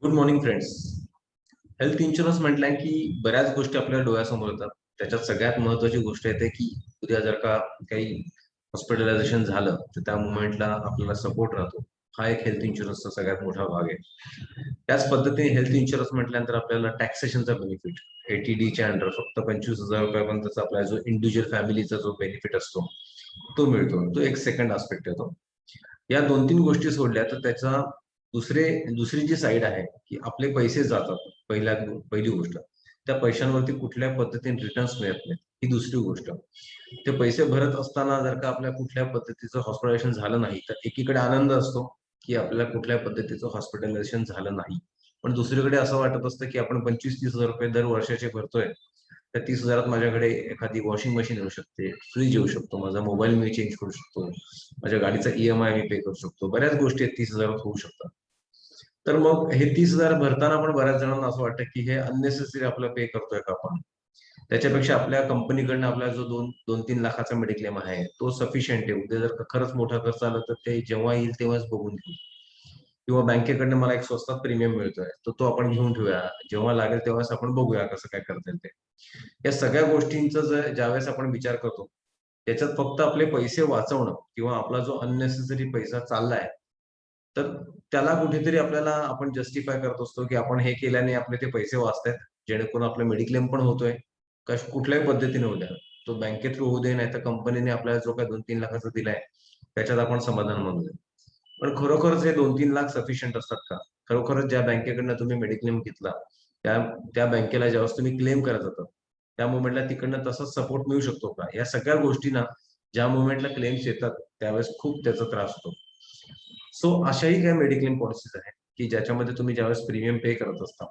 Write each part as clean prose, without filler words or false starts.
Good morning friends. Health insurance म्हटलं की बऱ्याच गोष्टी आपल्या डोळ्यासमोर येतात. त्याच्यात सगळ्यात महत्वाची गोष्ट येते की उद्या जर का काही हॉस्पिटलायझेशन झालं तर त्या मुवमेंटला आपल्याला सपोर्ट राहतो. हा एक हेल्थ इन्शुरन्सचा सगळ्यात मोठा भाग आहे. त्याच पद्धतीने हेल्थ इन्शुरन्स म्हटल्यानंतर आपल्याला टॅक्सेशनचा बेनिफिट ATDच्या अंडर फक्त 25,000 रुपयापर्यंतचा आपला जो इंडिव्हिज्युअल फॅमिलीचा जो बेनिफिट असतो तो मिळतो. तो एक सेकंड आस्पेक्ट येतो. या 2-3 गोष्टी सोडल्या तर त्याचा दुसरी जी साईड आहे की आपले पैसे जातात. पहिली गोष्ट, त्या पैशांवरती कुठल्या पद्धतीने रिटर्न्स मिळत नाहीत. ही दुसरी गोष्ट, ते पैसे भरत असताना जर का आपल्या कुठल्या पद्धतीचं हॉस्पिटलायझेशन झालं नाही तर एकीकडे आनंद असतो की आपल्याला कुठल्या पद्धतीचं हॉस्पिटलायझेशन झालं नाही, पण दुसरीकडे असं वाटत असतं की आपण 25-30 हजार रुपये दर वर्षाचे भरतोय. त्या 30,000 माझ्याकडे एखादी वॉशिंग मशीन येऊ शकते, फ्रीज येऊ शकतो, माझा मोबाईल मी चेंज करू शकतो, माझ्या गाडीचा EMI मी पे करू शकतो. बऱ्याच गोष्टी आहेत 30,000 होऊ शकतात. तर मग हे 30,000 भरताना पण बऱ्याच जणांना असं वाटतं की हे अननेसेसरी आपलं पे करतोय का आपण. त्याच्यापेक्षा आपल्या कंपनीकडनं आपला जो 2-3 लाखाचा मेडिक्लेम आहे तो सफिशियंट आहे. उद्या जर का खरंच मोठा खर्च आला तर ते जेव्हा येईल तेव्हाच बघून घेऊ. किंवा बँकेकडनं मला एक स्वस्तात प्रीमियम मिळतोय तर तो आपण घेऊन ठेवूया, जेव्हा लागेल तेव्हाच आपण बघूया कसं काय करता येईल ते. या सगळ्या गोष्टींचा जर ज्यावेळेस आपण विचार करतो त्याच्यात फक्त आपले पैसे वाचवणं किंवा आपला जो अननेसेसरी पैसा चाललाय तर त्याला कुठेतरी आपल्याला आपण जस्टिफाय करत असतो की आपण हे केल्याने आपले ते पैसे वाचतायत, जेणेकरून आपला मेडिक्लेम पण होतोय. कुठल्याही पद्धतीने होऊ द्या, तो बँके थ्रू होऊ दे नाही तर कंपनीने आपल्याला जो काही 2-3 लाखाचा दिलाय त्याच्यात आपण समाधान मानूया. पण खरोखरच हे 2-3 लाख सफिशियंट असतात का? खरोखरच ज्या बँकेकडनं तुम्ही मेडिक्लेम घेतला त्या त्या बँकेला ज्यावेळेस तुम्ही क्लेम करत जातात त्या मुवमेंटला तिकडनं तसाच सपोर्ट मिळू शकतो का? या सगळ्या गोष्टींना ज्या मुवमेंटला क्लेम्स येतात त्यावेळेस खूप त्याचा त्रास होतो. सो अशाही काही मेडिक्लेम पॉलिसीज आहेत की ज्याच्यामध्ये तुम्ही ज्यावेळेस प्रीमियम पे करत असता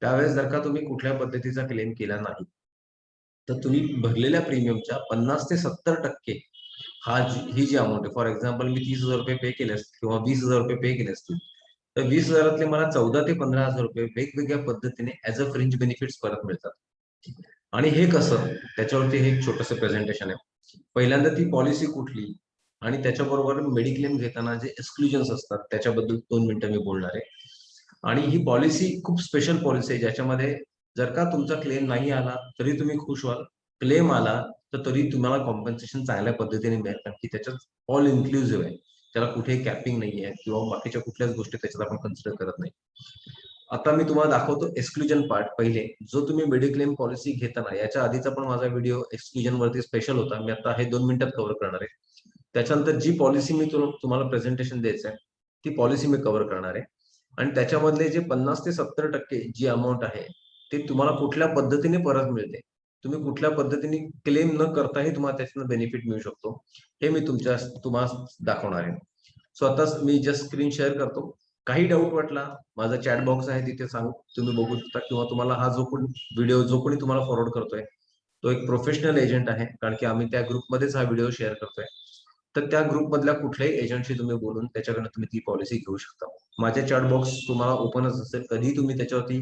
त्यावेळेस जर का तुम्ही कुठल्या पद्धतीचा क्लेम केला नाही तर तुम्ही भरलेल्या प्रीमियमच्या 50 ते 70% ही जी अमाऊंट आहे, फॉर एक्झाम्पल मी 30,000 रुपये पे केले असतील किंवा 20,000 रुपये पे केले असतील तर 20,000 मला 14 ते 15,000 रुपये वेगवेगळ्या पद्धतीने ऍज अ फ्रिंज बेनिफिट्स परत मिळतात. आणि हे कसं, त्याच्यावरती हे एक छोटंसं प्रेझेंटेशन आहे. पहिल्यांदा ती पॉलिसी कुठली आणि त्याच्याबरोबर मेडिक्लेम घेताना जे एक्सक्लुजन्स असतात त्याच्याबद्दल 2 मिनिटं मी बोलणार आहे. आणि ही पॉलिसी खूप स्पेशल पॉलिसी आहे ज्याच्यामध्ये जर का तुमचा क्लेम नाही आला तरी तुम्ही खुश व्हाल, क्लेम आला तर तरी तुम्हाला कॉम्पन्सेशन चांगल्या पद्धतीने मिळेल, कारण की त्याच्यात ऑल इन्क्लुझिव्ह आहे. त्याला कुठेही कॅपिंग नाही आहे किंवा बाकीच्या कुठल्याच गोष्टी त्याच्यात आपण कन्सिडर करत नाही. आता मी तुम्हाला दाखवतो एक्सक्लुजन पार्ट. पहिले जो तुम्ही मेडिक्लेम पॉलिसी घेताना, याच्या आधीचा पण माझा व्हिडिओ एक्सक्लुजन वरती स्पेशल होता, मी आता हे 2 मिनिटात कव्हर करणार आहे. त्याच्यानंतर जी पॉलिसी मी तुम्हाला प्रेझेंटेशन द्यायचं आहे ती पॉलिसी मी कव्हर करणार आहे. आणि त्याच्यामधले जे 50 ते 70% जी अमाऊंट आहे ते तुम्हाला कुठल्या पद्धतीने परत मिळते, तुम्ही कुठल्या पद्धतीने क्लेम न करताही तुम्हाला त्याच्यानं बेनिफिट मिळू शकतो, हे मी तुम्हाला दाखवणार आहे. सो आता मी जस्ट स्क्रीन शेअर करतो. काही डाऊट वाटला माझा चॅट बॉक्स आहे तिथे तुम्ही बघू शकता, किंवा तुम्हाला हा जो कोणी व्हिडिओ जो कोणी तुम्हाला फॉरवर्ड करतोय तो एक प्रोफेशनल एजंट आहे, कारण की आम्ही त्या ग्रुपमध्येच हा व्हिडिओ शेअर करतोय. तर त्या ग्रुपमधल्या कुठल्याही एजंटशी तुम्ही बोलून त्याच्याकडनं तुम्ही ती पॉलिसी घेऊ शकता. माझे चॅट बॉक्स तुम्हाला ओपनच असेल, कधीही तुम्ही त्याच्यावरती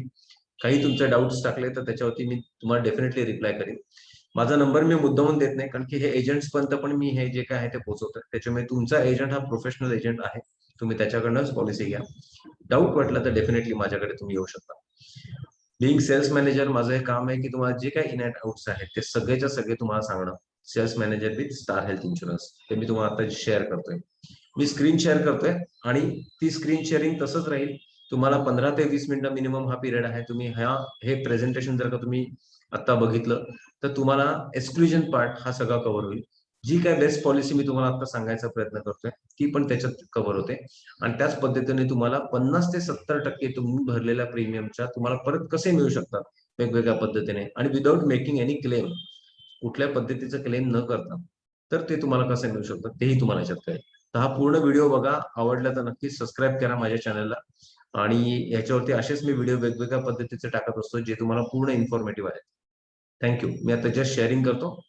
काही तुमचे डाऊट्स टाकले तर त्याच्यावरती मी तुम्हाला डेफिनेटली रिप्लाय करेन. माझा नंबर मी मुद्दामून देत नाही, कारण की हे एजंट्स पर्यंत पण मी हे जे काय आहे ते पोहोचवतो. त्याच्यामुळे तुमचा एजंट हा प्रोफेशनल एजंट आहे, तुम्ही त्याच्याकडनंच पॉलिसी घ्या. डाऊट वाटला तर डेफिनेटली माझ्याकडे तुम्ही येऊ शकता. बिंग सेल्स मॅनेजर माझं हे काम आहे की तुम्हाला जे काही इन अँड आउट्स आहेत ते सगळेच्या सगळे तुम्हाला सांगणं. Sales manager with Star Health insurance, ते मी तुम्हाला आता शेअर करतोय. मी स्क्रीन शेअर करतोय आणि ती स्क्रीन शेअरिंग तसंच राहील. तुम्हाला 15 ते 20 मिनिटं मिनिमम हा पिरियड आहे. तुम्ही हे प्रेझेंटेशन जर का तुम्ही आता बघितलं तर तुम्हाला एक्सक्लुजन पार्ट हा सगळा कव्हर होईल. जी काय बेस्ट पॉलिसी मी तुम्हाला आता सांगायचा प्रयत्न करतोय ती पण त्याच्यात कव्हर होते. आणि त्याच पद्धतीने तुम्हाला 50 ते 70% तुम्ही भरलेल्या प्रीमियमच्या तुम्हाला परत कसे मिळू शकतात वेगवेगळ्या पद्धतीने आणि विदाऊट मेकिंग एनी क्लेम, कुठल्या पद्धतीचं क्लेम न करता, तर ते तुम्हाला कसे मिळू शकतात तेही तुम्हाला याच्यात कळेल. तर हा पूर्ण व्हिडिओ बघा, आवडला तर नक्कीच सबस्क्राईब करा माझ्या चॅनलला. आणि याच्यावरती असेच मी व्हिडिओ वेगवेगळ्या पद्धतीचे टाकत असतो जे तुम्हाला पूर्ण इन्फॉर्मेटिव्ह आहेत. थँक्यू. मी आता जस्ट शेअरिंग करतो.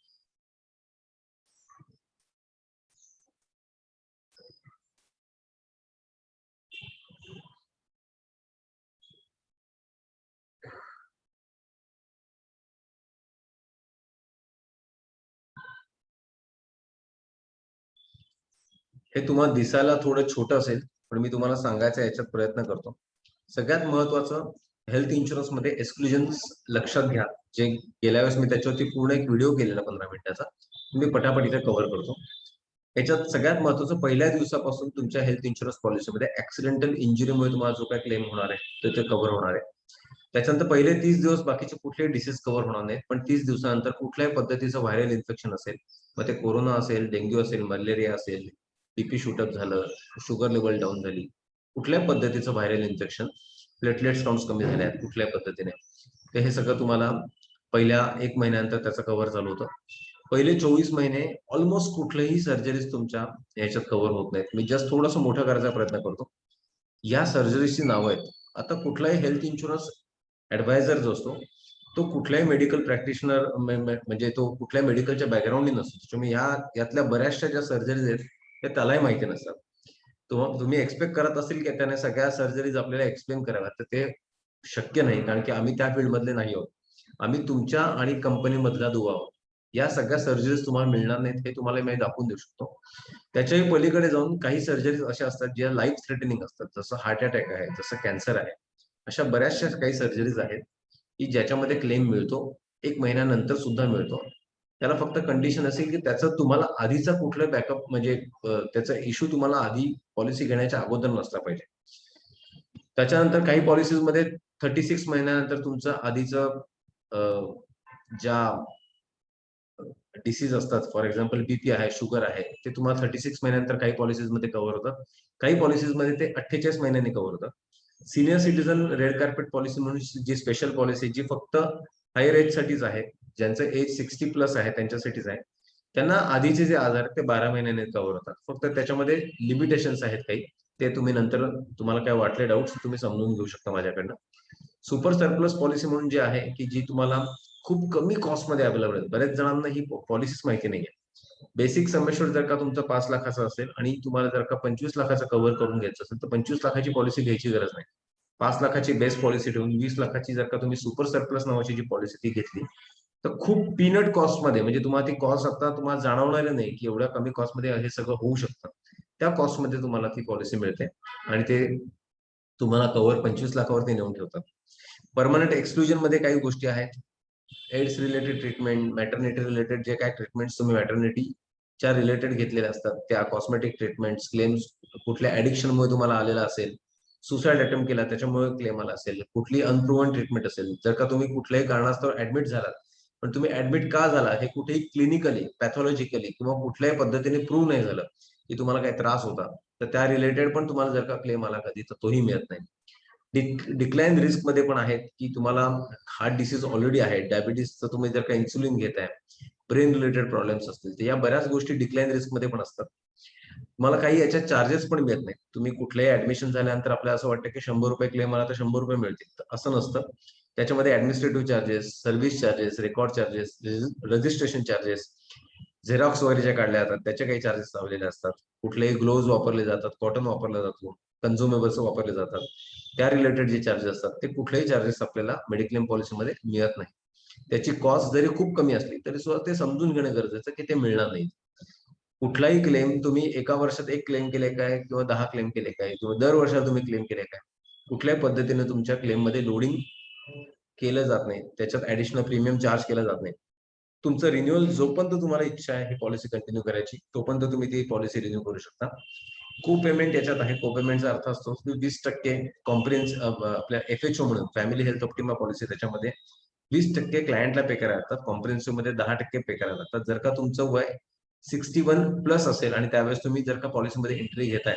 हे तुम्हाला दिसायला थोडं छोटं असेल, पण मी तुम्हाला सांगायचा याच्यात प्रयत्न करतो. सगळ्यात महत्वाचं हेल्थ इन्शुरन्स मध्ये एक्सक्लुजन लक्षात घ्या. जे गेल्या वेळेस मी त्याच्यावरती पूर्ण एक व्हिडिओ केलेला 15 मिनिटाचा, मी पटापट इथे कव्हर करतो. याच्यात सगळ्यात महत्वाचं पहिल्या दिवसापासून तुमच्या हेल्थ इन्शुरन्स पॉलिसीमध्ये ऍक्सिडेंटल इंजुरीमुळे तुम्हाला जो काही क्लेम होणार आहे ते कव्हर होणार आहे. त्याच्यानंतर पहिले 30 दिवस बाकीचे कुठलेही डिसीज कव्हर होणार नाहीत, पण 30 दिवसानंतर कुठल्याही पद्धतीचं व्हायरल इन्फेक्शन असेल, मग ते कोरोना असेल, डेंग्यू असेल, मलेरिया असेल, बीपी शूटअप झालं, शुगर लेवल डाऊन झाली, कुठल्याही पद्धतीचं व्हायरल इन्फेक्शन, प्लेटलेट्स काउंट्स कमी झाले आहेत कुठल्याही पद्धतीने, तर हे सगळं तुम्हाला पहिल्या 1 महिन्यानंतर त्याचं कव्हर चालू होतं. पहिले 24 महिने ऑलमोस्ट कुठल्याही सर्जरीज तुमच्या ह्याच्यात कव्हर होत नाहीत. मी जस्ट थोडंसं मोठं करायचा प्रयत्न करतो. या सर्जरीची नावं आहेत. आता कुठलाही हेल्थ इन्शुरन्स ऍडवायझर जो असतो तो कुठल्याही मेडिकल प्रॅक्टिशनर म्हणजे तो कुठल्याही मेडिकलच्या बॅकग्राऊंडने नसतो. तुम्ही यातल्या बऱ्याचशा ज्या सर्जरीज आहेत त्या त्यालाही माहिती नसतात. तुम्ही एक्सपेक्ट करत असेल की त्याने सगळ्या सर्जरीज आपल्याला एक्सप्लेन कराव्यात, तर ते शक्य नाही, कारण की आम्ही त्या फील्डमधले नाही आहोत. आम्ही तुमच्या आणि कंपनीमधला दुवा आहोत. या सगळ्या सर्जरीज तुम्हाला मिळणार नाहीत हे तुम्हाला मी दाखवून देऊ शकतो. त्याच्याही पलीकडे जाऊन काही सर्जरीज अशा असतात ज्या लाईफ थ्रेटनिंग असतात, जसं हार्ट अटॅक आहे, जसं कॅन्सर आहे. अशा बऱ्याचशा काही सर्जरीज आहेत की ज्याच्यामध्ये क्लेम मिळतो, 1 महिन्यानंतर सुद्धा मिळतो. त्याला फक्त कंडिशन असेल की त्याचं तुम्हाला आधीचा कुठलं बॅकअप म्हणजे त्याचा इश्यू तुम्हाला आधी पॉलिसी घेण्याच्या अगोदर नसला पाहिजे. त्याच्यानंतर काही पॉलिसीजमध्ये 36 महिन्यानंतर तुमचं आधीचं ज्या डिसीज असतात, फॉर एक्झाम्पल बीपी आहे, शुगर आहे, ते तुम्हाला 36 महिन्यानंतर काही पॉलिसीजमध्ये कव्हर होतात. काही पॉलिसीजमध्ये ते 48 महिन्यांनी कव्हर होतात. Senior citizen red carpet policy म्हणून जी स्पेशल पॉलिसी जी फक्त हायर एज साठीच आहे, ज्यांचं एज 60 प्लस आहे त्यांच्यासाठीच आहे. त्यांना आधीचे जे आजार आहेत ते 12 महिन्यांनी कव्हर होतात. फक्त त्याच्यामध्ये लिमिटेशन्स आहेत काही, ते तुम्ही नंतर तुम्हाला काय वाटले डाऊट्स तुम्ही समजून घेऊ शकता माझ्याकडनं. सुपर सरप्लस पॉलिसी म्हणून जी आहे की जी तुम्हाला खूप कमी कॉस्टमध्ये अवेलेबल आहे. बऱ्याच जणांना ही पॉलिसीच माहिती नाहीये. बेसिक समेश्वर जर का तुमचं 5 लाखाचं असेल आणि तुम्हाला जर का 25 लाखाचं कव्हर करून घ्यायचं असेल, तर 25 लाखाची पॉलिसी घ्यायची गरज नाही. 5 लाखाची बेस्ट पॉलिसी ठेवून 20 लाखाची जर का तुम्ही सुपर सरप्लस नावाची जी पॉलिसी ती घेतली, तर खूप पीनट कॉस्टमध्ये, म्हणजे तुम्हाला ती कॉस्ट आता तुम्हाला जाणवणार नाही की एवढ्या कमी कॉस्टमध्ये हे सगळं होऊ शकतं. त्या कॉस्टमध्ये तुम्हाला ती पॉलिसी मिळते आणि ते तुम्हाला कव्हर 25 लाखावरती नेऊन ठेवतात. परमनंट एक्सक्लुजन मध्ये काही गोष्टी आहेत. AIDS related treatment, maternity related जे काही ट्रीटमेंट्स तुम्ही मॅटर्निटीच्या रिलेटेड घेतलेल्या असतात, त्या कॉस्मेटिक ट्रीटमेंट्स, क्लेम्स, कुठल्या ऍडिक्शनमुळे तुम्हाला आलेला असेल, सुसाइड अटेम्प्ट केला त्याच्यामुळे क्लेम आला असेल, कुठली अनप्रूव्हन ट्रीटमेंट असेल, जर का तुम्ही कुठल्याही कारणास्तव ऍडमिट झालात, पण तुम्ही ऍडमिट का झाला हे कुठेही क्लिनिकली, पॅथॉलॉजिकली किंवा कुठल्याही पद्धतीने प्रूव्ह नाही झालं की तुम्हाला काही त्रास होता, तर त्या रिलेटेड पण तुम्हाला जर का क्लेम आला कधी, तर तोही मिळत नाही. डिक्लाइन रिस्क मध्ये पण आहेत की तुम्हाला हार्ट डिसीज ऑलरेडी आहे, डायबिटीसचं तुम्ही जर का इन्सुलिन घेताय, ब्रेन रिलेटेड प्रॉब्लेम्स असतील, तर या बऱ्याच गोष्टी डिक्लाइन रिस्क मध्ये पण असतात. तुम्हाला काही याच्यात चार्जेस पण मिळत नाही. तुम्ही कुठल्याही ऍडमिशन झाल्यानंतर आपल्याला असं वाटतं की 100 रुपये क्लेम आला तर 100 रुपये मिळतील, तर असं नसतं. त्याच्यामध्ये administrative charges, service charges, record charges, registration charges, Xerox वगैरे ज्या काढल्या जातात त्याचे काही चार्जेस लावलेले असतात. कुठलेही ग्लोव्ज वापरले जातात, कॉटन वापरला जातो, कन्झ्युमेबल्स वापरले जातात, त्या रिलेटेड जे चार्जेस असतात ते कुठलेही चार्जेस आपल्याला मेडिक्लेम पॉलिसीमध्ये मिळत नाही. त्याची कॉस्ट जरी खूप कमी असली तरी सुद्धा ते समजून घेणं गरजेचं की ते मिळणार नाही. कुठलाही क्लेम तुम्ही एका वर्षात 1 क्लेम केले काय किंवा 10 क्लेम केले काय किंवा दर वर्षाला तुम्ही क्लेम केले काय, कुठल्याही पद्धतीने तुमच्या क्लेम मध्ये लोडिंग केलं जात नाही, त्याच्यात ऍडिशनल प्रीमियम चार्ज केला जात नाही. तुमचं रिन्युअल जोपर्यंत तुम्हाला इच्छा आहे ही पॉलिसी कंटिन्यू करायची, तोपर्यंत तुम्ही ती पॉलिसी रिन्यू करू शकता. को पेमेंट याच्यात आहे. को पेमेंटचा अर्थ असतो की 20% कॉम्प्रिहेन्स आपल्या एफएचओ म्हणून फॅमिली हेल्थ ऑप्टिमा पॉलिसी, त्याच्यामध्ये 20% क्लायंटला पे करायला लागतात, कॉम्प्रिहेन्सिव्ह मध्ये 10% पे करायला लागतात. जर का तुमचं वय 61 प्लस असेल आणि त्यावेळेस तुम्ही जर का पॉलिसीमध्ये एंट्री घेताय,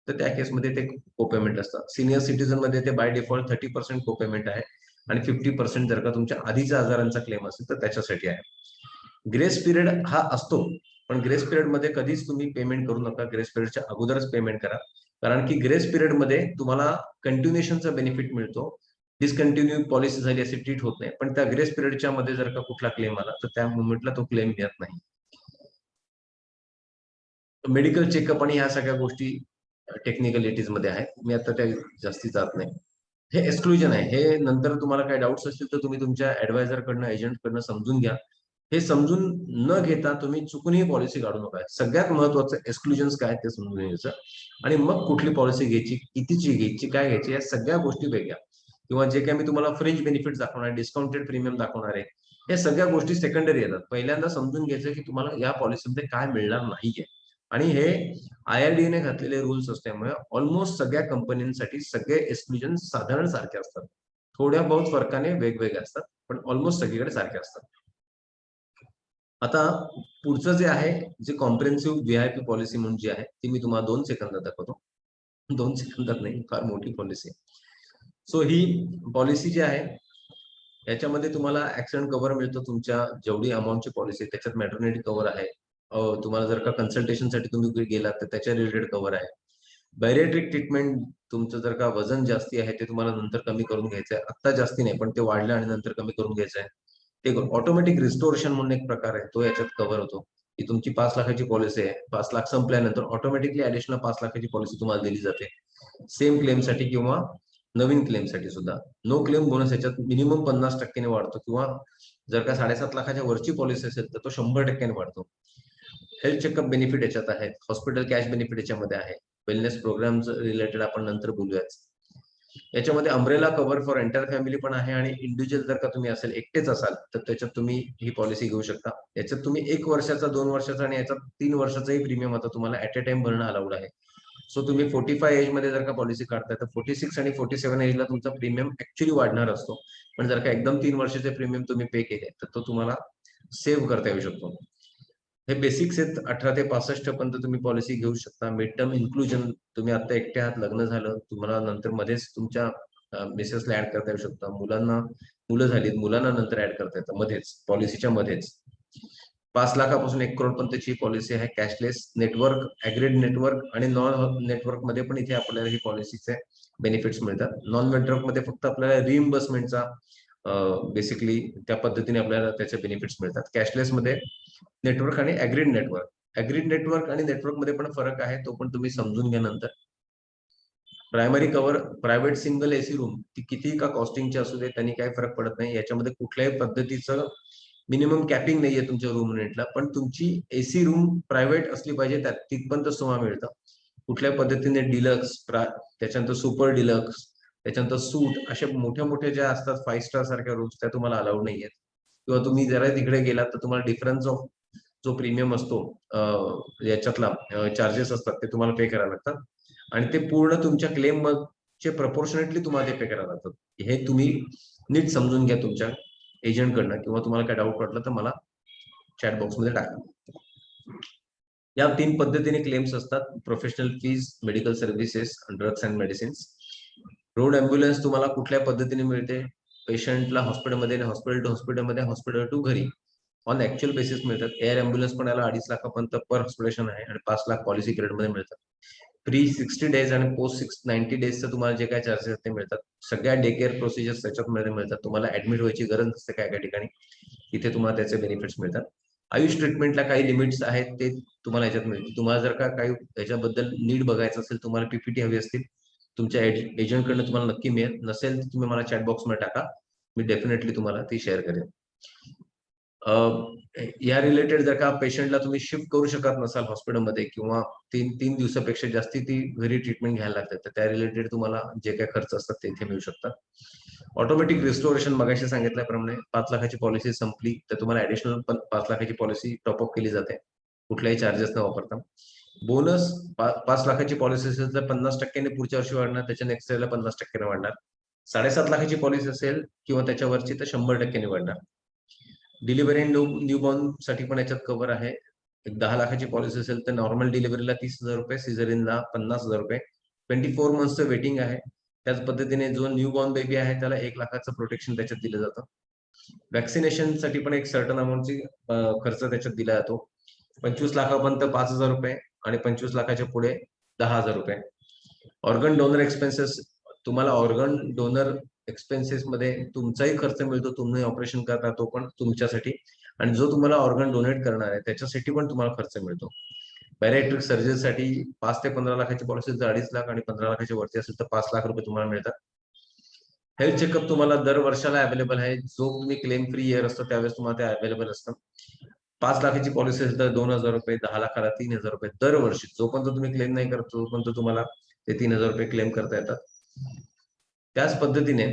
तर त्या केसमध्ये ते को पेमेंट असतं. सिनियर सिटीजन मध्ये ते बाय डिफॉल्ट 30% को पेमेंट आहे आणि 50% जर का तुमच्या आधीच्या आजारांचा क्लेम असेल तर त्याच्यासाठी आहे. ग्रेस पिरियड हा असतो, पण ग्रेस पिरियड मध्ये कधीच तुम्ही पेमेंट करू नका. ग्रेस पिरियडच्या अगोदरच पेमेंट करा, कारण की ग्रेस पिरियड मध्ये तुम्हाला कंटिन्युएशनचा बेनिफिट मिळतो. डिस्कंटिन्यू पॉलिसी झाली असे ट्रीट होत नाही, पण त्या ग्रेस पिरियडच्या मध्ये जर का कुठला क्लेम आला तर त्या मुवमेंटला तो क्लेम मिळत नाही. मेडिकल चेकअप आणि ह्या सगळ्या गोष्टी टेक्निकलिटीज मध्ये आहेत, मी आता त्या जास्ती जात नाही. हे एक्सक्लुजन आहे. हे नंतर तुम्हाला काही डाऊट्स असतील तर तुम्ही तुमच्या ऍडवायझर कडनं, एजंट कडनं समजून घ्या. हे समजून न घेता तुम्ही चुकूनही पॉलिसी काढू नका. सगळ्यात महत्वाचं एक्सक्लुजन्स काय ते समजून घ्यायचं आणि मग कुठली पॉलिसी घ्यायची, कितीची घ्यायची, काय घ्यायची, या सगळ्या गोष्टी वेगळ्या. किंवा जे काय मी तुम्हाला फ्रिंज बेनिफिट दाखवणार, डिस्काउंटेड प्रीमियम दाखवणार आहे, या सगळ्या गोष्टी सेकंडरी येतात. पहिल्यांदा समजून घ्यायचं की तुम्हाला या पॉलिसीमध्ये काय मिळणार नाहीये. आणि हे IRDA ने घातलेले रूल्स असल्यामुळे ऑलमोस्ट सगळ्या कंपन्यांसाठी सगळे एक्सक्लुजन साधारण सारखे असतात. थोड्या बहुत फरकाने वेगवेगळे असतात, पण ऑलमोस्ट सगळीकडे सारखे असतात. आता पुढचं जे आहे, जे कॉम्प्रिहेन्सिव्ह VIP पॉलिसी म्हणून जी आहे, ती मी तुम्हाला 2 सेकंदात दाखवतो. 2 सेकंदात नाही, फार मोठी पॉलिसी आहे. सो ही पॉलिसी जी आहे, याच्यामध्ये तुम्हाला ऍक्सिडेंट कव्हर मिळतो. तुमच्या जेवढी अमाऊंटची पॉलिसी आहे त्याच्यात मॅटर्निटी कव्हर आहे. तुम्हाला जर का कन्सल्टेशनसाठी तुम्ही गेलात तर त्याच्या रिलेटेड कव्हर आहे. बॅरिएट्रिक ट्रीटमेंट, तुमचं जर का वजन जास्ती आहे ते तुम्हाला नंतर कमी करून घ्यायचं आहे. आत्ता जास्ती नाही, पण ते वाढलं आणि नंतर कमी करून घ्यायचं आहे. ते ऑटोमॅटिक रिस्टोरेशन म्हणून एक प्रकार आहे, तो याच्यात कव्हर होतो. की तुमची 5 लाखाची पॉलिसी आहे, 5 लाख संपल्यानंतर ऑटोमॅटिकली ऍडिशनल 5 लाखाची पॉलिसी तुम्हाला दिली जाते, सेम क्लेमसाठी किंवा नवीन क्लेमसाठी सुद्धा. नो क्लेम बोनस याच्यात मिनिमम 50% वाढतो, किंवा जर का 7.5 लाखाच्या वरची पॉलिसी असेल तर तो 100% वाढतो. हेल्थ चेकअप बेनिफिट याच्यात आहे, हॉस्पिटल कॅश बेनिफिट याच्यामध्ये आहे, वेलनेस प्रोग्राम रिलेटेड आपण नंतर बोलूयाच. याच्यामध्ये umbrella cover for entire family पण आहे, आणि इंडिव्हिज्युअल जर का तुम्ही असेल, एकटेच असाल, तर त्याच्यात तुम्ही ही पॉलिसी घेऊ शकता. याच्यात तुम्ही 1 वर्षाचा, 2 वर्षाचा आणि याच्यात 3 वर्षाचाही प्रीमियम आता तुम्हाला ऍट अ टाइम भरणं अलाउड आहे. सो तुम्ही 45 एज मध्ये जर का पॉलिसी काढताय तर 46 आणि 47 एजला तुमचा प्रीमियम ऍक्च्युली वाढणार असतो. पण जर का एकदम 3 वर्षाचे प्रीमियम तुम्ही पे केले तर तो तुम्हाला सेव्ह करता येऊ शकतो. हे बेसिक्स आहेत. 18 ते 65 पर्यंत तुम्ही पॉलिसी घेऊ शकता. मिड टर्म इन्क्लुजन, तुम्ही आता एकटे आहात, लग्न झालं, तुम्हाला नंतर मध्येच तुमच्या मिसेसला ऍड करता येऊ शकतं. मुलं झालीत, मुलांना नंतर ऍड करता येतं मध्येच, पॉलिसीच्या मध्येच. 5 लाखापासून 1 करोड पर्यंतची पॉलिसी आहे. कॅशलेस नेटवर्क, ऍग्रीड नेटवर्क आणि नॉन नेटवर्क मध्ये पण इथे आपल्याला ही पॉलिसीचे बेनिफिट्स मिळतात. नॉन नेटवर्क मध्ये फक्त आपल्याला रिइम्बर्समेंटचा बेसिकली त्या पद्धतीने आपल्याला त्याचे बेनिफिट्स मिळतात. कॅशलेस मध्ये नेटवर्क आणि ऍग्रीड नेटवर्क आणि नेटवर्क मध्ये पण फरक आहे, तो पण तुम्ही समजून घ्या नंतर. Primary cover, private single AC room, ती किती का कॉस्टिंगची असू दे, त्यांनी काही फरक पडत नाही. याच्यामध्ये कुठल्याही पद्धतीचं मिनिमम कॅपिंग नाहीये तुमच्या रूम रेंटला, पण तुमची AC रूम प्रायव्हेट असली पाहिजे, त्यात तिथपर्यंत तुम्हाला मिळतं. कुठल्या पद्धतीने डिलक्स, त्याच्यानंतर सुपर डिलक्स, त्याच्यानंतर सूट, अशा मोठ्या मोठ्या ज्या असतात 5 स्टार सारख्या रूम्स, त्या तुम्हाला अलाउड नाहीयेत. किंवा तुम्ही जरा तिकडे गेलात तर तुम्हाला डिफरन्स ऑफ जो प्रीमियम असतो, याच्यातला चार्जेस असतात, ते तुम्हाला पे करावे लागतात. आणि ते पूर्ण तुमच्या क्लेम चे प्रपोर्शनेटली तुम्हाला ते पे करावे लागतात. हे तुम्ही नीट समजून घ्या तुमच्या एजंटकडनं, किंवा तुम्हाला काय डाऊट वाटलं तर मला चॅट बॉक्समध्ये टाका. या 3 पद्धतीने क्लेम्स असतात: professional fees, medical services, drugs and medicines. Road ambulance तुम्हाला कुठल्या पद्धतीने मिळते? पेशंटला हॉस्पिटलमध्ये, हॉस्पिटल टू हॉस्पिटलमध्ये, हॉस्पिटल टू घरी ऑन ऍक्च्युअल बेसिस मिळतात. एअर अँब्युलन्स पण याला 2.5 लाखापर्यंत पर हॉस्पिटलेशन आहे, आणि 5 लाख पॉलिसी पिरियड मध्ये मिळतात. प्री 60 डेज आणि पोस्ट 90 डेजचं तुम्हाला जे काय चार्जेस आहेत ते मिळतात. सगळ्या डे केअर प्रोसिजर्स त्याच्यामध्ये मिळतात. तुम्हाला ऍडमिट व्हायची गरज नसते काय काय ठिकाणी, तिथे तुम्हाला त्याचे बेनिफिट्स मिळतात. आयुष ट्रीटमेंटला काही लिमिट्स आहेत, ते तुम्हाला याच्यात मिळतील. तुम्हाला जर का काही याच्याबद्दल नीड बघायचं असेल, तुम्हाला PPT हवी असतील, तुमच्या एजंटकडनं तुम्हाला नक्की मिळेल. नसेल तर तुम्ही मला चॅट बॉक्समध्ये टाका, मी डेफिनेटली तुम्हाला ती शेअर करेन. या रिलेटेड जर का पेशंटला तुम्ही शिफ्ट करू शकत नसाल हॉस्पिटलमध्ये, किंवा 3 दिवसापेक्षा जास्ती ती घरी ट्रीटमेंट घ्यायला लागते, तर त्या रिलेटेड तुम्हाला जे काही खर्च असतात ते इथे मिळू शकतात. ऑटोमॅटिक रिस्टोरेशन, मगाशी सांगितल्याप्रमाणे 5 लाखाची पॉलिसी संपली तर तुम्हाला ऍडिशनल 5 लाखाची पॉलिसी टॉपअप केली जाते, कुठल्याही चार्जेस न वापरता. बोनस, 5 लाखाची पॉलिसी असेल तर 50% पुढच्या वर्षी वाढणार, त्याच्या नेक्स्ट इयरला 50% वाढणार. 7.5 लाखाची पॉलिसी असेल किंवा त्याच्यावरची तर 100% वाढणार. डिलिव्हरी न्यूबॉर्न साठी पण याच्यात कव्हर आहे. 10 लाखाची पॉलिसी असेल तर नॉर्मल डिलिव्हरीला 30,000 रुपये, सिझरिनला 50,000 रुपये. 24 मंथचं वेटिंग आहे. त्याच पद्धतीने जो न्यूबॉर्न बेबी आहे त्याला 1 लाखाचं प्रोटेक्शन त्याच्यात दिलं जातं. वॅक्सिनेशन साठी पण एक सर्टन अमाऊंटची खर्च त्याच्यात दिला जातो. 25 लाखापर्यंत 5,000 रुपये, आणि 25 लाखाच्या पुढे 10,000 रुपये. ऑर्गन डोनर एक्सपेन्सेस, तुम्हाला ऑर्गन डोनर एक्सपेन्सेस मध्ये तुमचाही खर्च मिळतो, तुम्ही ऑपरेशन करता तो पण तुमच्यासाठी, आणि जो तुम्हाला ऑर्गन डोनेट करणार आहे त्याच्यासाठी पण तुम्हाला खर्च मिळतो. बॅरिएट्रिक सर्जरीसाठी 5 ते 15 लाखाची पॉलिसी 2.5 लाख, आणि 15 लाखाची वरती असेल तर 5 लाख रुपये तुम्हाला मिळतात. हेल्थ चेकअप तुम्हाला दर वर्षाला अवेलेबल आहे. जो तुम्ही क्लेम फ्री इयर असतो त्यावेळेस तुम्हाला ते अवेलेबल असतं. 5 लाखाची पॉलिसी असेल तर 2,000 रुपये, 10 लाखाला 3,000 रुपये दरवर्षी. जोपर्यंत तुम्ही क्लेम नाही करत तोपर्यंत तुम्हाला ते 3,000 रुपये क्लेम करता येतात. त्याच पद्धतीने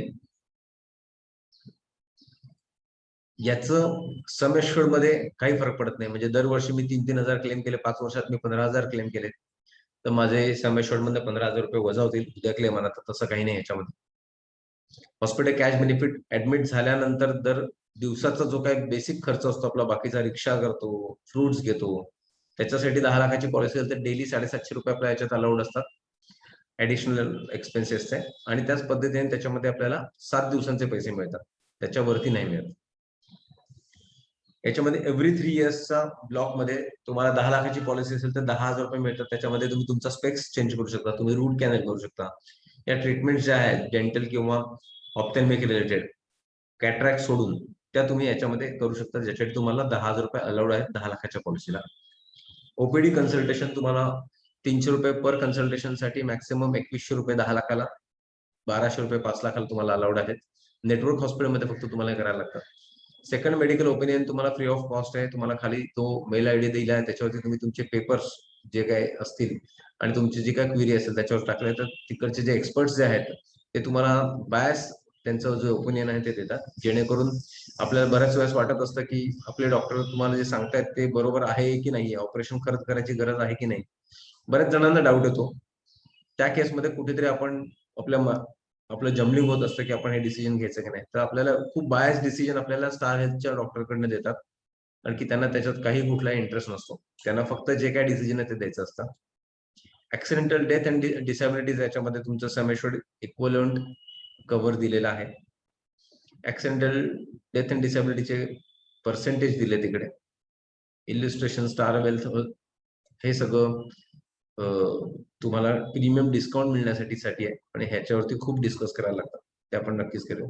याचं सम एश्युर्ड मध्ये काही फरक पडत नाही. म्हणजे दरवर्षी मी 3,000 क्लेम केले, 5 वर्षात मी 15,000 क्लेम केले, तर माझे सम एश्युर्ड मध्ये 15,000 रुपये वजा होतील उद्या क्लेम आला तर. तसं काही नाही याच्यामध्ये. हॉस्पिटल कॅश बेनिफिट, ऍडमिट झाल्यानंतर दर दिवसाचा जो काही बेसिक खर्च असतो आपला, बाकीचा रिक्षा करतो, फ्रुट्स घेतो, त्याच्यासाठी 10 लाखाची पॉलिसी असेल तर डेली 750 रुपये आपल्या याच्यात अलाउड असतात ऍडिशनल एक्सपेन्सेसचे. आणि त्याच पद्धतीने त्याच्यामध्ये आपल्याला 7 दिवसांचे पैसे मिळतात, त्याच्यावरती नाही मिळत. याच्यामध्ये एव्हरी 3 इयर्सचा ब्लॉक मध्ये तुम्हाला 10 लाखाची पॉलिसी असेल तर 10,000 रुपये मिळतात. त्याच्यामध्ये तुम्ही तुमचा स्पेक्स चेंज करू शकता, तुम्ही रूट कॅनल करू शकता. या ट्रीटमेंट ज्या आहेत डेंटल किंवा ऑप्थेल्मिक रिलेटेड, कॅटरॅक्ट सोडून, त्या तुम्ही याच्यामध्ये करू शकता, ज्याच्यासाठी तुम्हाला 10,000 रुपये अलाउड आहेत 10 लाखाच्या पॉलिसीला. ओपीडी कन्सल्टेशन तुम्हाला 300 रुपये पर कन्सल्टेशन साठी, मॅक्सिमम 2100 रुपये 10 लाखाला, 1200 रुपये 5 लाखाला तुम्हाला अलाउड आहेत. नेटवर्क हॉस्पिटलमध्ये फक्त तुम्हाला करायला लागतात. सेकंड मेडिकल ओपिनियन तुम्हाला फ्री ऑफ कॉस्ट आहे. तुम्हाला खाली तो मेल आयडी दिला आहे, त्याच्यावरती तुम्ही तुमचे पेपर्स जे काही असतील आणि तुमची जी काही क्वेरी असेल त्याच्यावर टाकले तर तिकडचे जे एक्सपर्ट्स जे आहेत ते तुम्हाला बायस त्यांचं जे ओपिनियन आहे ते देतात. जेणेकरून आपल्याला बऱ्याच वेळेस वाटत असतं की आपले डॉक्टर तुम्हाला जे सांगतायत ते बरोबर आहे की नाही, ऑपरेशन खरंच करायची गरज आहे की नाही. बऱ्याच जणांना डाऊट येतो. त्या केसमध्ये कुठेतरी आपण आपलं जमलिंग होत असतं की आपण हे डिसिजन घ्यायचं की नाही. तर आपल्याला खूप बायस डिसिजन आपल्याला स्टार हेल्थच्या डॉक्टरकडनं देतात, कारण की त्यांना त्याच्यात काही कुठलाही इंटरेस्ट नसतो. त्यांना फक्त जे काही डिसिजन आहे ते द्यायचं असतं. ऍक्सिडेंटल डेथ अँड डिसॅबिलिटीज याच्यामध्ये तुमचं सम एश्युर्ड इक्वलंट कव्हर दिलेला आहे. ऍक्सिडेंटल डेथ अँड डिसॅबिलिटीचे पर्सेंटेज दिले तिकडे. इलिस्ट्रेशन, स्टार वेल्थ, हे सगळं तुम्हाला प्रीमियम डिस्काउंट मिळण्यासाठी आहे आणि ह्याच्यावरती खूप डिस्कस करायला लागतात, ते आपण नक्कीच करू.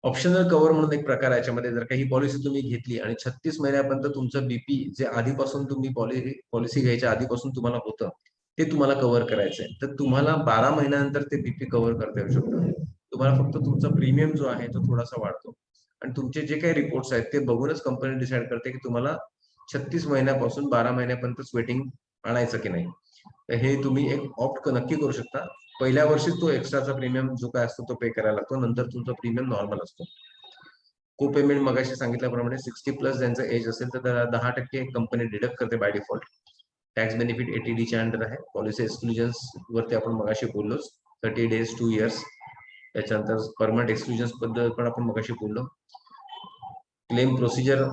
ऑप्शनल कव्हर म्हणून एक प्रकार आहे. याच्यामध्ये जर काही पॉलिसी तुम्ही घेतली आणि 36 महिन्यापर्यंत तुमचं बीपी जे आधीपासून तुम्ही पॉलिसी घ्यायच्या आधीपासून तुम्हाला होतं ते तुम्हाला कव्हर करायचंय, तर तुम्हाला 12 महिन्यानंतर ते बीपी कव्हर करता येऊ शकतं. तुम्हाला फक्त तुमचा प्रीमियम जो आहे तो थोडासा वाढतो आणि तुमचे जे काही रिपोर्ट्स आहेत ते बघूनच कंपनी डिसाईड करते की तुम्हाला 36 महिन्यापासून 12 महिन्यापर्यंत स्वेटिंग आणायचं की नाही. तर हे तुम्ही एक ऑप्ट नक्की करू शकता. पहिल्या वर्षी तो एक्स्ट्राचा प्रीमियम जो काय असतो तो पे करायला लागतो, नंतर तुमचा प्रीमियम नॉर्मल असतो. को पेमेंट मगाशी सांगितल्याप्रमाणे 60+ ज्यांचं एज असेल तर 10% कंपनी डिडक्ट करते बाय डिफॉल्ट. टॅक्स बेनिफिट एटीडीच्या अंडर आहे. पॉलिसी एक्सक्लुजन्स वरती आपण मगाशी बोललोच, 30 days 2 years. त्याच्यानंतर परमनंट एक्सक्लुजन्स बद्दल पण आपण मगाशी बोललो. क्लेम प्रोसिजर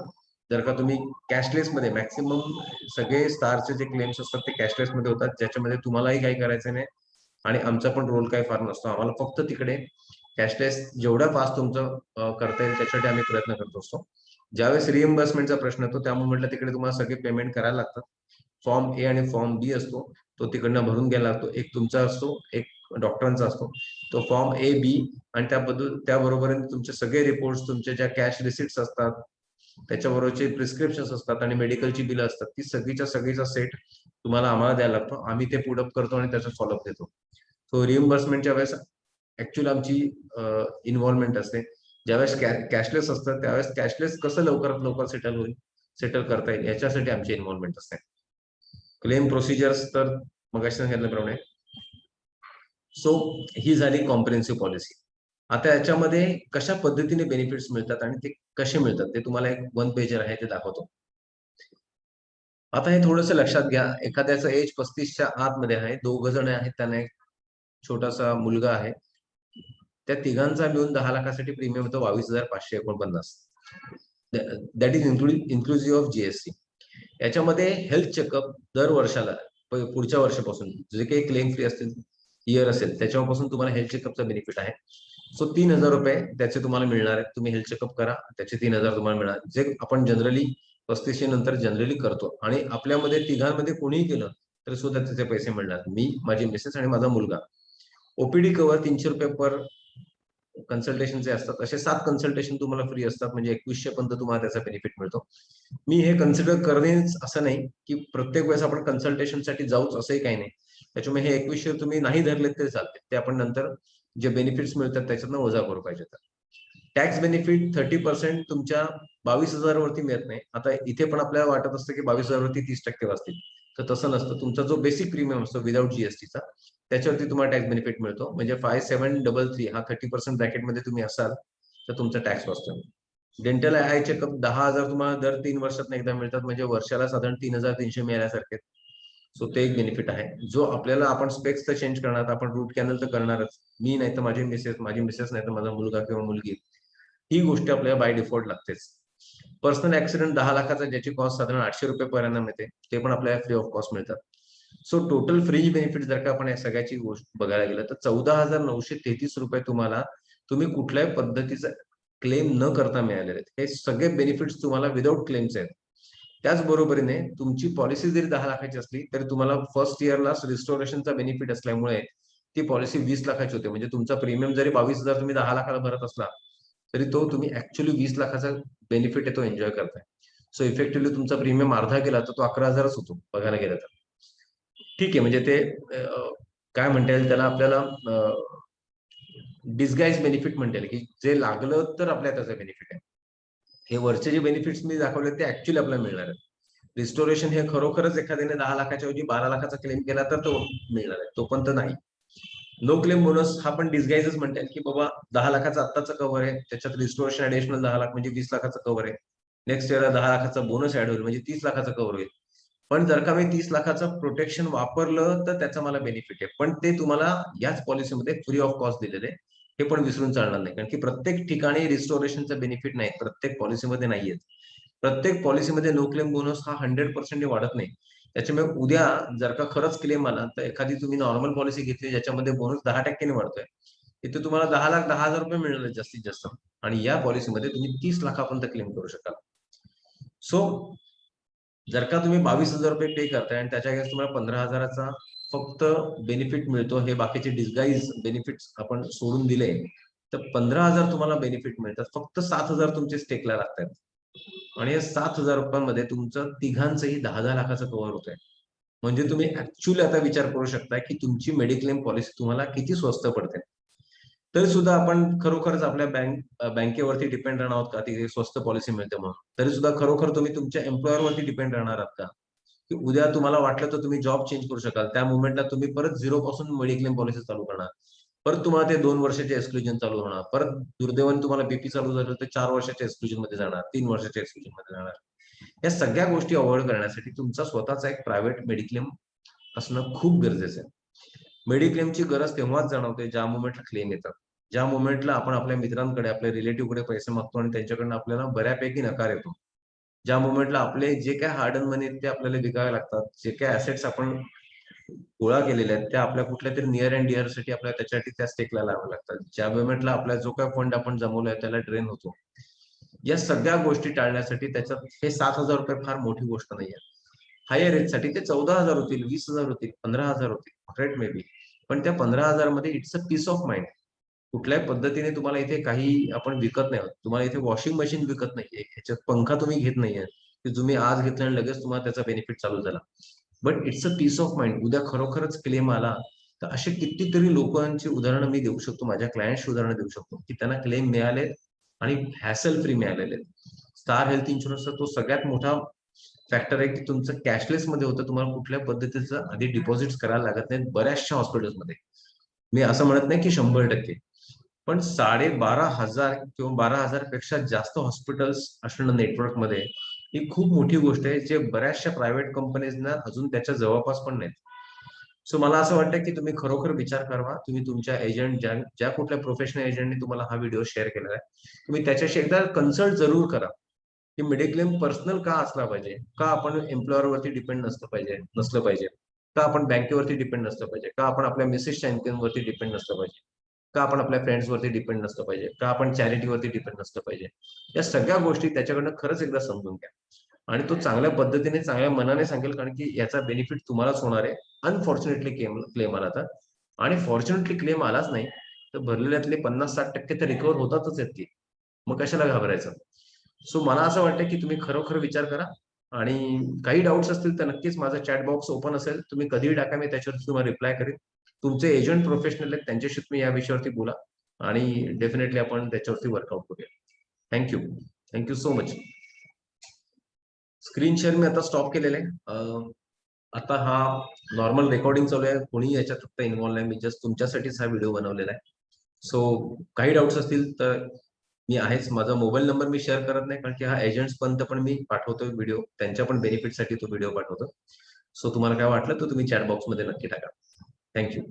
जर का तुम्ही कॅशलेस मध्ये, मॅक्सिमम सगळे स्टारचे जे क्लेम्स असतात ते कॅशलेस मध्ये होतात, ज्याच्यामध्ये तुम्हालाही काही करायचं नाही आणि आमचा पण रोल काही फार नसतो. आम्हाला फक्त तिकडे कॅशलेस जेवढा फास्ट तुमचं करता येईल त्याच्यासाठी आम्ही प्रयत्न करत असतो. ज्यावेळेस रिएम्बर्समेंटचा प्रश्न येतो त्यामुळे म्हटलं तिकडे तुम्हाला सगळे पेमेंट करायला लागतात. फॉर्म ए आणि फॉर्म बी असतो, तो तिकडनं भरून घ्यायला लागतो. एक तुमचा असतो, एक डॉक्टरांचा असतो. तो फॉर्म ए बी आणि त्याबरोबर तुमचे सगळे रिपोर्ट्स, तुमच्या ज्या कॅश रिसिट्स असतात, त्याच्याबरोबरचे प्रिस्क्रिप्शन असतात आणि मेडिकलची बिलं असतात, ती सगळीचा सेट तुम्हाला आम्हाला द्यायला लागतो. आम्ही ते पुढअप करतो आणि त्याचा फॉलोअप देतो. सो रिएम्बर्समेंटच्या वेळेस ऍक्च्युअली आमची इन्व्हॉल्वमेंट असते. ज्यावेळेस कॅशलेस असतं त्यावेळेस कॅशलेस कसं लवकरात लवकर सेटल करता येईल याच्यासाठी आमची इन्व्हॉल्वमेंट असते. क्लेम प्रोसिजर्स तर मगाशी सांगितल्याप्रमाणे. सो ही झाली कॉम्प्रिहेन्सिव्ह पॉलिसी. आता याच्यामध्ये कशा पद्धतीने बेनिफिट्स मिळतात आणि ते कसे मिळतात ते तुम्हाला एक 1 पेजर आहे ते दाखवतो. आता हे थोडंसं लक्षात घ्या. एखाद्याचं एज 35च्या आतमध्ये आहे, 2 जण आहेत, त्यांना एक छोटासा मुलगा आहे. त्या तिघांचा मिळून 10 लाखासाठी प्रीमियम होतो 22,549. That is inclusive of GST. याच्यामध्ये हेल्थ चेकअप दर वर्षाला पुढच्या वर्षापासून जे काही क्लेम फ्री असतील इयर असेल त्याच्यापासून तुम्हाला हेल्थ चेकअपचा बेनिफिट आहे. सो 3,000 रुपये त्याचे तुम्हाला मिळणार आहेत. तुम्ही हेल्थ चेकअप करा, त्याचे 3,000 तुम्हाला मिळणार, जे आपण जनरली 35 नंतर जनरली करतो. आणि आपल्यामध्ये तिघांमध्ये कोणीही केलं तर सुद्धा त्याचे पैसे मिळणार. मी, माझी मिसेस आणि माझा मुलगा. ओपीडी कव्हर 300 रुपये पर कन्सल्टेशनचे असतात. असे 7 कन्सल्टेशन तुम्हाला फ्री असतात, म्हणजे 2100 पर्यंत तुम्हाला त्याचा बेनिफिट मिळतो. मी हे कन्सिडर करेनच असं नाही की प्रत्येक वेळेस आपण कन्सल्टेशनसाठी जाऊच, असंही काही नाही. त्याच्यामुळे हे 2100 तुम्ही नाही धरलेत तरी चालते, ते आपण नंतर जे बेनिफिट्स मिळतात त्याच्यातनं वजा करू पाहिजे. टॅक्स बेनिफिट 30% तुमच्या 22,000 वरती मिळत नाही. आता इथे पण आपल्याला वाटत असतं की 22,000 वरती 30% वाचतील, तर तसं नसतं. तुमचा जो बेसिक प्रीमियम असतो विदाउट जीएसटीचा, त्याच्यावरती तुम्हाला टॅक्स बेनिफिट मिळतो. म्हणजे 5733 हा 30% ब्रॅकेटमध्ये तुम्ही असाल तर तुमचा टॅक्स वाचतो. डेंटल आय चेकअप 10,000 तुम्हाला दर 3 वर्षात एकदा मिळतात, म्हणजे वर्षाला साधारण 3,300 मिळाल्यासारखे. सो ते एक बेनिफिट आहे. जो आपल्याला आपण स्पेक्स तर चेंज करणार, आपण रूट कॅनल तर करणारच. मी नाही तर माझी मिसेस नाही तर माझा मुलगा किंवा मुलगी, ही गोष्ट आपल्याला बाय डिफॉल्ट लागतेच. पर्सनल ऍक्सिडेंट 10 लाखाचा, ज्याची कॉस्ट साधारण 800 रुपये पर्यंत मिळते, ते पण आपल्याला फ्री ऑफ कॉस्ट मिळतात. सो टोटल फ्री बेनिफिट जर का आपण या सगळ्याची गोष्ट बघायला गेलं तर 14,933 रुपये तुम्ही कुठल्याही पद्धतीचा क्लेम न करता मिळालेले आहेत. हे सगळे बेनिफिट्स तुम्हाला विदाऊट क्लेम्स आहेत. त्याचबरोबरीने तुमची पॉलिसी जरी 10 लाखाची असली तरी तुम्हाला फर्स्ट इयरला रिस्टोरेशनचा बेनिफिट असल्यामुळे ती पॉलिसी 20 लाखाची होते. म्हणजे तुमचा प्रीमियम जरी 22,000 तुम्ही 10 लाखाला भरत असला तरी तो तुम्ही ऍक्च्युअली 20 लाखाचा बेनिफिट आहे तो एन्जॉय करताय. सो इफेक्टिव्हली तुमचा प्रीमियम अर्धा गेला तर तो 11,000च होतो बघायला गेलं तर. ठीक आहे, म्हणजे ते काय म्हणता येईल त्याला, आपल्याला डिस्गाईज बेनिफिट म्हणता येईल, की जे लागलं तर आपल्याला त्याचा बेनिफिट आहे. हे वरचे जे बेनिफिट्स मी दाखवले ते ऍक्च्युअली आपल्याला मिळणार आहेत. रिस्टोरेशन हे खरोखरच एखाद्याने 10 लाखाच्या ऐवजी 12 लाखाचा क्लेम केला तर तो मिळणार आहे, तो पण तर नाही. नो क्लेम बोनस हा पण डिस्गाईजच म्हणता येईल, की बाबा 10 लाखाचा आत्ताचं कव्हर आहे, त्याच्यात रिस्टोरेशन ऍडिशनल 10 लाख म्हणजे 20 लाखाचा कव्हर आहे. नेक्स्ट इयरला 10 लाखाचा बोनस ऍड होईल म्हणजे 30 लाखाचा कव्हर होईल. पण जर का मी 30 लाखाचं प्रोटेक्शन वापरलं तर त्याचा मला बेनिफिट आहे, पण ते तुम्हाला याच पॉलिसीमध्ये फ्री ऑफ कॉस्ट दिलेले आहे. हे पण विसरून चालणार नाही, कारण की प्रत्येक ठिकाणी रिस्टोरेशनचं बेनिफिट नाही, प्रत्येक पॉलिसीमध्ये नाहीये. प्रत्येक पॉलिसीमध्ये नो क्लेम बोनस हा 100% वाढत नाही. त्याच्यामुळे उद्या जर का खरंच क्लेम आला तर एखादी तुम्ही नॉर्मल पॉलिसी घेतली ज्याच्यामध्ये बोनस 10% वाढतोय, इथे तुम्हाला 10,10,000 रुपये मिळणार जास्तीत जास्त, आणि या पॉलिसीमध्ये तुम्ही 30 लाखापर्यंत क्लेम करू शकाल. सो जर का तुम्ही 22,000 रुपये पे करताय आणि त्याच्या वेळेस तुम्हाला 15,000चा फक्त बेनिफिट मिळतो, हे बाकीचे डिस्गाईज बेनिफिट्स आपण सोडून दिले तर 15,000 तुम्हाला बेनिफिट मिळतात. फक्त 7,000 तुमचे स्टेकला लागतात, आणि या 7,000 रुपयांमध्ये तुमचं तिघांचंही 10-10 लाखाचं कव्हर होत आहे. म्हणजे तुम्ही ऍक्च्युअली आता विचार करू शकता की तुमची मेडिक्लेम पॉलिसी तुम्हाला किती स्वस्त पडते. तरी सुद्धा आपण खरोखरच आपल्या बँकेवरती डिपेंड राहणार आहोत का ती स्वस्त पॉलिसी मिळते म्हणून? तरी सुद्धा खरोखर तुम्ही तुमच्या एम्प्लॉयरवरती डिपेंड राहणार आहात का, की उद्या तुम्हाला वाटलं तर तुम्ही जॉब चेंज करू शकाल, त्या मुवमेंटला तुम्ही परत झिरो पासून मेडिक्लेम पॉलिसी चालू करणार, परत तुम्हाला ते 2 वर्षाचे एक्सक्लुजन चालू होणार, परत दुर्दैवाने तुम्हाला बीपी चालू झालं तर 4 वर्षाच्या एक्सक्लुजन मध्ये जाणार, 3 वर्षाच्या एक्सक्लुजन मध्ये जाणार. या सगळ्या गोष्टी अवॉइड करण्यासाठी तुमचा स्वतःचा एक प्रायव्हेट मेडिक्लेम असणं खूप गरजेचं आहे. मेडिक्लेमची गरज तेव्हाच जाणवते ज्या मुवमेंटला क्लेम येतात, ज्या मुवमेंटला आपण आपल्या मित्रांकडे, आपल्या रिलेटिव्हकडे पैसे मागतो आणि त्यांच्याकडनं आपल्याला बऱ्यापैकी नकार येतो, ज्या मुवमेंटला आपले जे काय हार्ड अन मनी ते आपल्याला विकावे लागतात, जे काय ऍसेट्स आपण गोळा केलेले आहेत त्या आपल्या कुठल्या तरी नियर अँड डिअर साठी आपल्याला त्याच्यासाठी त्या स्टेकला लावाव्या लागतात, ज्या मुवमेंटला आपला जो काय फंड आपण जमवलाय त्याला ड्रेन होतो. या सगळ्या गोष्टी टाळण्यासाठी त्याच्यात हे 7,000 रुपये फार मोठी गोष्ट नाहीये. हायर एज साठी ते 14,000 होतील, 20,000 होतील, 15,000 होतील, राईट मे बी. पण त्या 15,000 मध्ये it's a piece of mind. कुठल्याही पद्धतीने तुम्हाला इथे काही आपण विकत नाही, तुम्हाला इथे वॉशिंग मशीन विकत नाहीये, ह्याच्यात पंखा तुम्ही घेत नाहीये की तुम्ही आज घेतला आणि लगेच तुम्हाला त्याचा बेनिफिट चालू झाला. But it's a piece of mind. उद्या खरोखरच क्लेम आला तर असे कितीतरी लोकांची उदाहरणं मी देऊ शकतो, माझ्या क्लायंटची उदाहरणं देऊ शकतो की त्यांना क्लेम मिळाले आणि हॅसल फ्री मिळालेले. स्टार हेल्थ इन्शुरन्सचा तो सगळ्यात मोठा फॅक्टर आहे की तुमचं कॅशलेस मध्ये होतं, तुम्हाला कुठल्या पद्धतीचं आधी डिपॉझिट करायला लागत नाही बऱ्याचशा हॉस्पिटल्समध्ये. मी असं म्हणत नाही की 100%, पण 12,500 किंवा 12,000 पेक्षा जास्त हॉस्पिटल्स असणं नेटवर्क मध्ये ही खूप मोठी गोष्ट आहे, जे बऱ्याचशा प्रायव्हेट कंपनीजना अजून त्याच्या जवळपास पण नाही. सो मला असं वाटतं की तुम्ही खरोखर विचार करा, तुम्ही तुमच्या एजंट ज्या कुठल्या प्रोफेशनल एजंटने तुम्हाला हा व्हिडिओ शेअर केला आहे, तुम्ही त्याच्याशी एकदा कन्सल्ट जरूर करा की मेडिक्लेम पर्सनल का असला पाहिजे, का आपण एम्प्लॉयरवरती डिपेंड नसलं पाहिजे, का आपण बँकेवरती डिपेंड नसलं पाहिजे, का आपण आपल्या मिसेसच्या इन्कमवरती डिपेंड नसलं पाहिजे, का आपण आपल्या फ्रेंड्सवरती डिपेंड नसलं पाहिजे, का आपण चॅरिटीवरती डिपेंड नसलं पाहिजे. या सगळ्या गोष्टी त्याच्याकडनं खरंच एकदा समजून घ्या, आणि तो चांगल्या पद्धतीने चांगल्या मनाने सांगेल, कारण की याचा बेनिफिट तुम्हालाच होणार आहे. अनफॉर्च्युनेटली क्लेम आला तर, आणि फॉर्च्युनेटली क्लेम आलाच नाही तर भरलेल्यातले 50-60% तर रिकव्हर होतातच आहेत की, मग कशाला घाबरायचं. सो मला असं वाटतं की तुम्ही खरोखर विचार करा, आणि काही डाऊट्स असतील तर नक्कीच माझा चॅट बॉक्स ओपन असेल, तुम्ही कधीही टाका, मी त्याच्यावर तुम्हाला रिप्लाय करेन. तुमचे एजंट प्रोफेशनल आहेत, त्यांच्याशी तुम्ही या विषयावरती बोला आणि डेफिनेटली आपण त्याच्यावरती वर्कआउट करूया. Thank you. Thank you so much. Screen share मी आता स्टॉप केलेलं आहे. आता हा नॉर्मल रेकॉर्डिंग चालू आहे, कोणी याच्यात फक्त इन्व्हॉल्व नाही, मी जस्ट तुमच्यासाठीच हा व्हिडिओ बनवलेला आहे. सो काही डाऊट्स असतील तर मी आहेच. माझा मोबाईल नंबर मी शेअर करत नाही, कारण की हा एजंट्स पर्यंत पण मी पाठवतोय व्हिडिओ, त्यांच्या पण बेनिफिटसाठी तो व्हिडिओ पाठवतो. सो तुम्हाला काय वाटलं तर तुम्ही चॅट बॉक्समध्ये नक्की टाका. थँक्यू.